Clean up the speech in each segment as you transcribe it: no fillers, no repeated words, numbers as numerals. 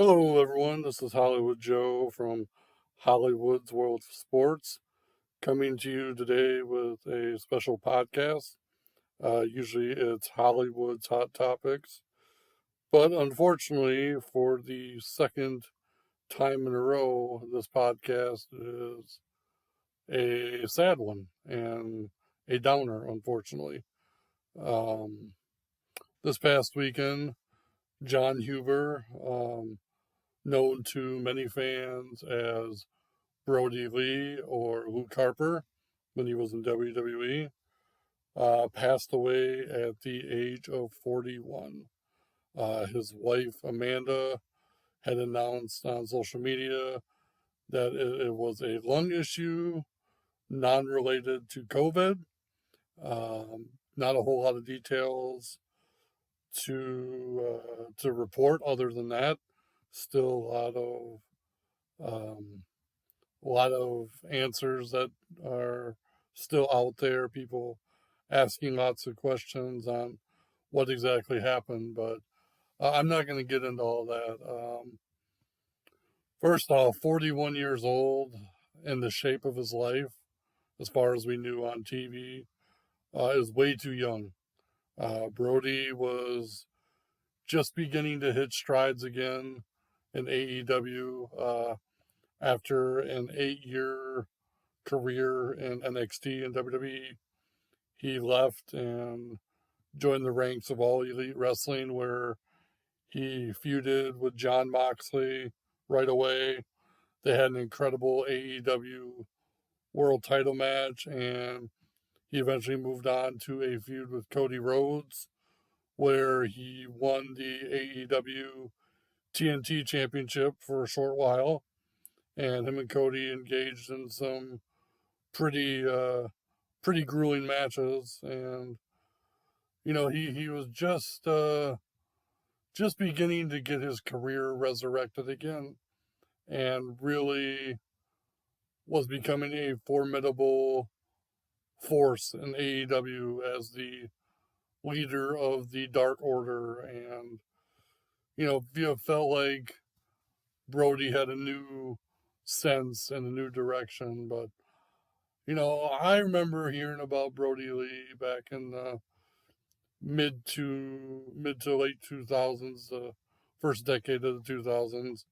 Hello, everyone. This is Hollywood Joe from Hollywood's World of Sports, coming to you today with a special podcast. Usually it's Hollywood's Hot Topics, but unfortunately, for the second time in a row, this podcast is a sad one and a downer, unfortunately. Um, this past weekend, Jon Huber, known to many fans as Brodie Lee or Luke Harper when he was in WWE, passed away at the age of 41. His wife, Amanda, had announced on social media that it was a lung issue, non related to COVID. Not a whole lot of details to report other than that. Still a lot of answers that are still out there. People asking lots of questions on what exactly happened, but I'm not going to get into all that. First off, 41 years old in the shape of his life, as far as we knew on TV, is way too young. Brodie was just beginning to hit strides again in AEW after an 8-year career in NXT and WWE. He left and joined the ranks of All Elite Wrestling, where he feuded with Jon Moxley right away. They had an incredible AEW World Title match, and he eventually moved on to a feud with Cody Rhodes, where he won the AEW TNT Championship for a short while, and him and Cody engaged in some pretty pretty grueling matches. And he was just beginning to get his career resurrected again, and really was becoming a formidable force in AEW as the leader of the Dark Order. And you felt like Brodie had a new sense and a new direction. But I remember hearing about Brodie Lee back in the mid to late 2000s, the first decade of the 2000s.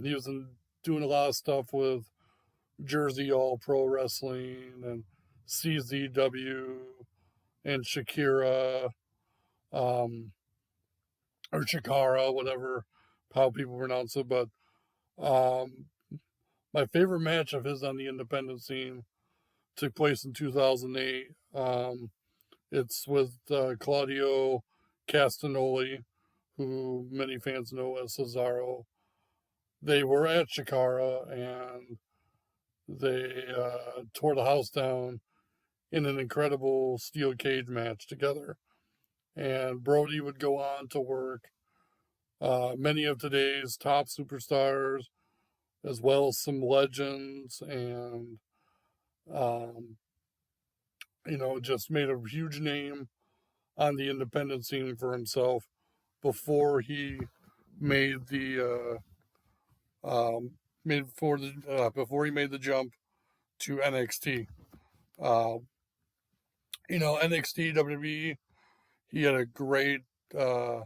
He was doing a lot of stuff with Jersey All Pro Wrestling and CZW and Shakira, um, or Shakara, whatever how people pronounce it. But um, my favorite match of his on the independent scene took place in 2008. It's with Claudio Castagnoli, who many fans know as Cesaro. They were at Shakara and they tore the house down in an incredible steel cage match together. And Brodie would go on to work many of today's top superstars, as well as some legends, and um, just made a huge name on the independent scene for himself before he made the before he made the jump to NXT. Uh, NXT WWE. He had a uh,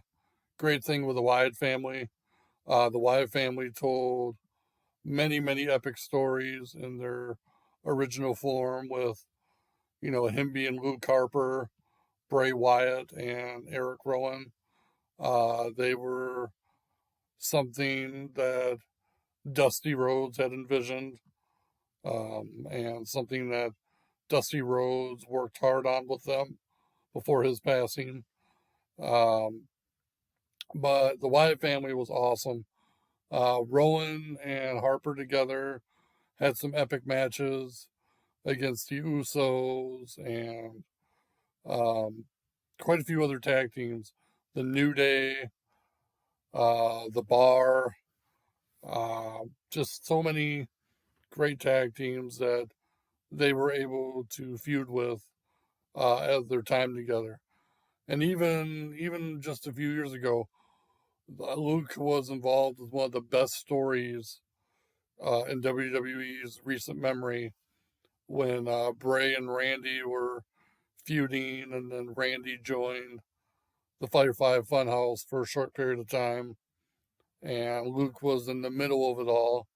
great thing with the Wyatt family. The Wyatt family told many epic stories in their original form, with him being Luke Harper, Bray Wyatt, and Eric Rowan. They were something that Dusty Rhodes had envisioned, and something that Dusty Rhodes worked hard on with them before his passing. Um, but the Wyatt family was awesome. Rowan and Harper together had some epic matches against the Usos and um, quite a few other tag teams. The New Day, the Bar, just so many great tag teams that they were able to feud with as their time together. And even just a few years ago, Luke was involved with one of the best stories in WWE's recent memory when Bray and Randy were feuding, and then Randy joined the Firefly Funhouse for a short period of time, and Luke was in the middle of it all.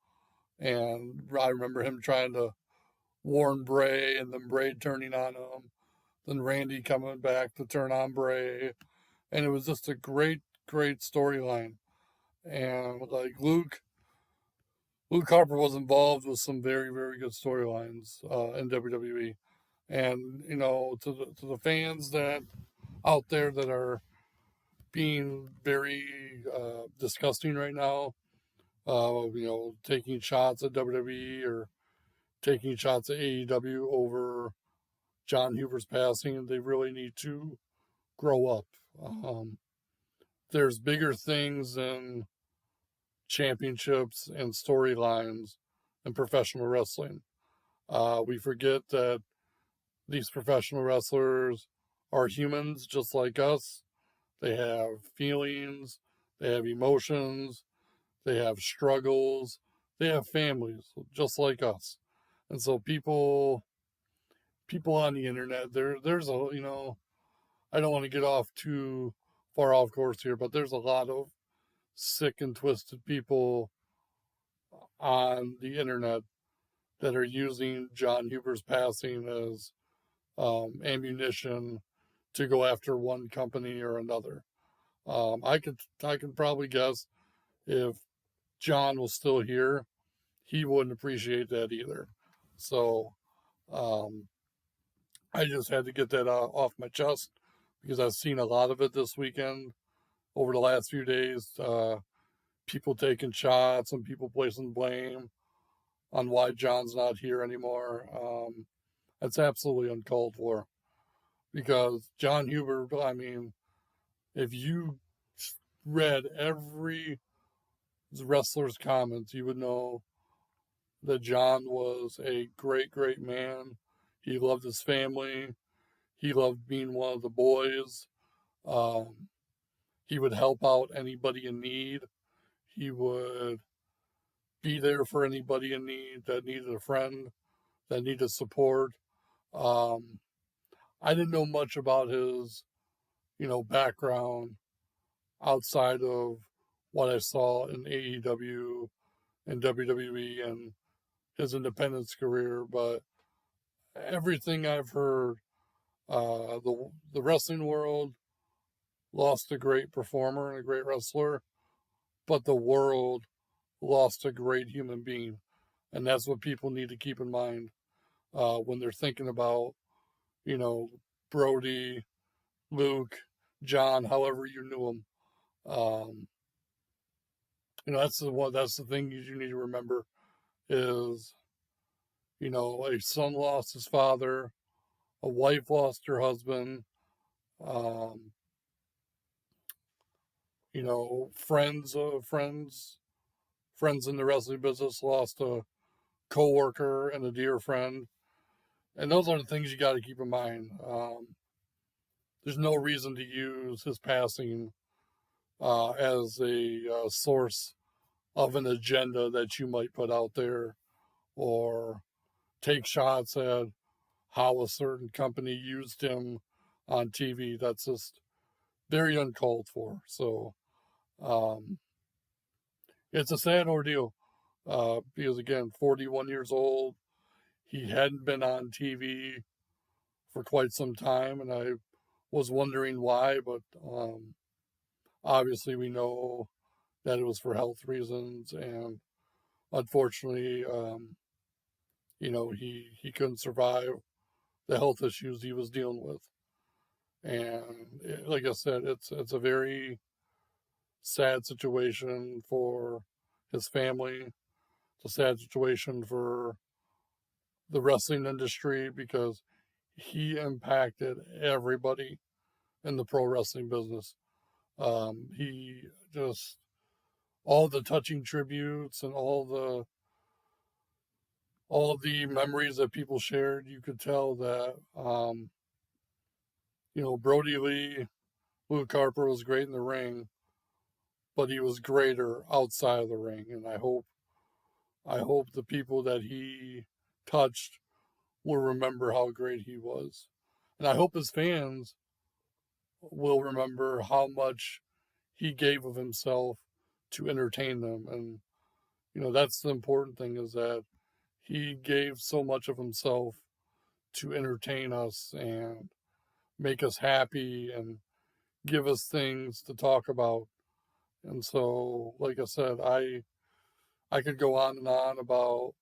And I remember him trying to warn Bray, and then Bray turning on him, then Randy coming back to turn on Bray, and it was just a great, great storyline. And like Luke Harper was involved with some very, very good storylines in WWE. And to the fans that out there that are being very disgusting right now, taking shots at WWE or taking shots at AEW over Jon Huber's passing, they really need to grow up. There's bigger things than championships and storylines in professional wrestling. We forget that these professional wrestlers are humans just like us. They have feelings, they have emotions, they have struggles, they have families just like us. And so people on the internet, there's a I don't want to get off too far off course here, but there's a lot of sick and twisted people on the internet that are using Jon Huber's passing as ammunition to go after one company or another. I could probably guess if Jon was still here, he wouldn't appreciate that either. So um, I just had to get that off my chest because I've seen a lot of it this weekend over the last few days. People taking shots and people placing blame on why Jon's not here anymore. That's absolutely uncalled for because Jon Huber, I mean, if you read every wrestler's comments, you would know that Jon was a great, great man. He loved his family. He loved being one of the boys. Um, he would help out anybody in need. He would be there for anybody in need that needed a friend, that needed support. Um, I didn't know much about his, background outside of what I saw in AEW and WWE and his independence career, but everything I've heard, the wrestling world lost a great performer and a great wrestler, but the world lost a great human being, and that's what people need to keep in mind when they're thinking about, you know, Brodie, Luke, Jon, however you knew him. Um, that's the one. That's the thing you need to remember is, a son lost his father, a wife lost her husband. Um, friends in the wrestling business lost a coworker and a dear friend, and those are the things you got to keep in mind. There's no reason to use his passing as a source of an agenda that you might put out there or take shots at how a certain company used him on TV. That's just very uncalled for. So um, it's a sad ordeal because, again, 41 years old, he hadn't been on TV for quite some time, and I was wondering why, but obviously we know that it was for health reasons, and unfortunately, he couldn't survive the health issues he was dealing with. And like I said, it's a very sad situation for his family. It's a sad situation for the wrestling industry because he impacted everybody in the pro wrestling business. He just all the touching tributes and all the memories that people shared. You could tell that Brodie Lee, Luke Harper was great in the ring, but he was greater outside of the ring. And I hope the people that he touched will remember how great he was. And I hope his fans will remember how much he gave of himself to entertain them. And, that's the important thing, is that he gave so much of himself to entertain us and make us happy and give us things to talk about. And so, like I said, I could go on and on about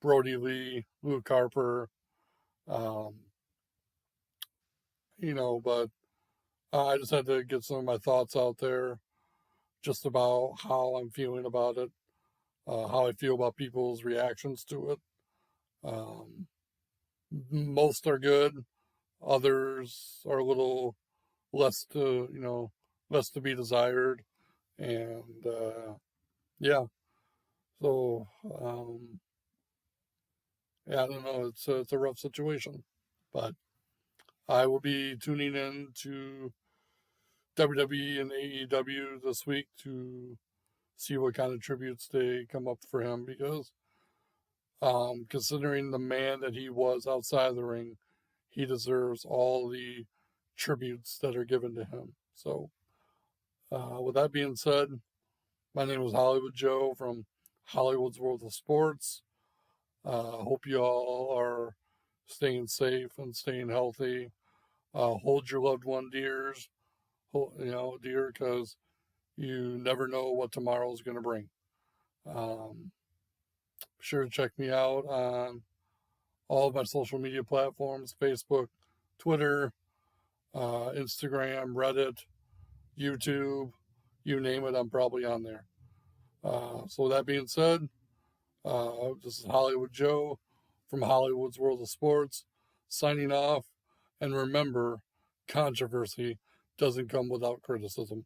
Brodie Lee, Luke Harper, um, but I just had to get some of my thoughts out there just about how I'm feeling about it, how I feel about people's reactions to it. Um, Most are good, others are a little less less to be desired, and yeah. So yeah, I don't know. It's a rough situation, but I will be tuning in to WWE and AEW this week to see what kind of tributes they come up for him, because considering the man that he was outside the ring, he deserves all the tributes that are given to him. So, with that being said, my name is Hollywood Joe from Hollywood's World of Sports. Hope you all are staying safe and staying healthy. Hold your loved one dear, because you never know what tomorrow is going to bring. Be sure to check me out on all of my social media platforms: Facebook, Twitter, Instagram, Reddit, YouTube, you name it, I'm probably on there. So with that being said, this is Hollywood Joe from Hollywood's World of Sports, signing off. And remember, controversy doesn't come without criticism.